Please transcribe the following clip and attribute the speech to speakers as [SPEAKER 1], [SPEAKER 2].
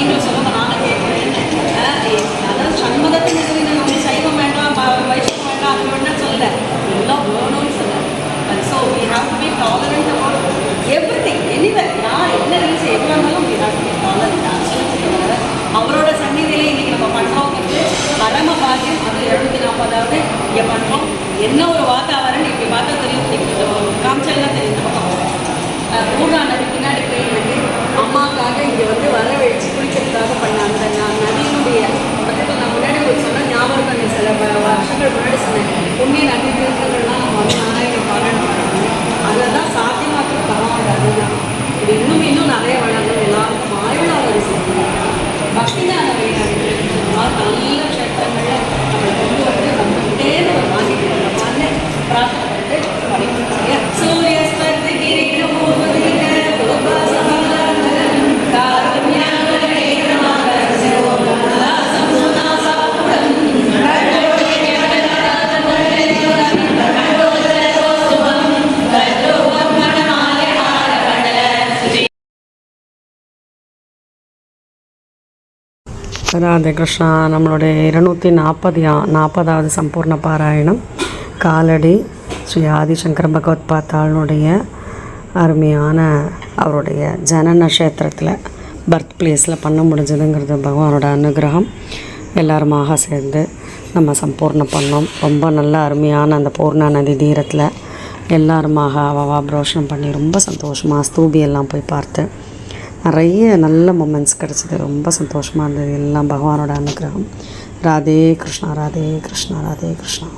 [SPEAKER 1] நீங்கள் சொல்லுங்கள் நாங்கள் கேட்குறேன். அதாவது சண்முகத்தின் நம்ம சைவம் வேண்டாம் வைஷ்ணவம் வேண்டாம் அது வேண்டாம் சொல்ல எல்லாம் வேணும்னு சொல்ல. So we have to be tolerant about everything anywhere. நான் என்ன ரீல்ஸ் எவ்வளோ இருந்தாலும் we have to be tolerant. அவரோட சந்நிதியிலே இன்றைக்கி நம்ம பண்ணுறோங்கிறது பரம பாக்கியம். அது 240வது இங்கே பண்ணுறோம். என்ன ஒரு வாத்தாவரன் இப்படி பார்த்தா தெரியும், காமிச்சல்லாம் தெரியும். பூர்ணா நதி பின்னாடி போயிருக்கு. அம்மாவுக்காக இங்கே வந்து வரவழைச்சு குளிக்கிறதுக்காக பண்ண அந்த நதியினுடைய பக்கத்தில் நான் முன்னாடி ஒரு சொன்ன ஞாபகம் பண்ணி சில வருஷங்கள் முன்னாடி சொன்னேன். புண்ணிய நதி தீர்த்தங்கள்லாம் நம்ம வந்து நாராயண பாராயணம் பண்ணுறாங்க. அதில் தான் சாத்தியமாக்க பரவாயில்ல. அதுதான் இது இன்னும் நிறைய வளரணும். எல்லாருக்கும் ஆயுள் அவர் செய்யணும். பக்திஞான வழிகாட்டு நல்ல சட்டங்களில் நம்மளை கொண்டு வந்து நம்மகிட்டே நம்ம வாங்கிட்டு வரலாமான்னு பிரார்த்தனை பண்ணிட்டு படிக்கிறோம். சூரியஸ்பர்தி கிரீடம்
[SPEAKER 2] ராதே கிருஷ்ணா. நம்மளுடைய 240வது சம்பூர்ண பாராயணம் காலடி ஸ்ரீ ஆதிசங்கர பகவத்பாதாளுடைய அருமையான அவருடைய ஜனன க்ஷேத்திரத்தில் பர்த் பிளேஸில் பண்ண முடிஞ்சதுங்கிறது பகவானோட அனுகிரகம். எல்லாருமாக சேர்ந்து நம்ம சம்பூர்ணம் பண்ணோம். ரொம்ப நல்ல அருமையான அந்த பூர்ணா நதி தீரத்தில் எல்லாருமாக அவாப்ரோஷனம் பண்ணி ரொம்ப சந்தோஷமாக ஸ்தூபியெல்லாம் போய் பார்த்து நிறைய நல்ல மொமெண்ட்ஸ் கிடச்சிது. ரொம்ப சந்தோஷமாக இருந்தது. எல்லாம் பகவானோட அனுகிரகம். ராதே கிருஷ்ணா, ராதே கிருஷ்ணா, ராதே கிருஷ்ணா.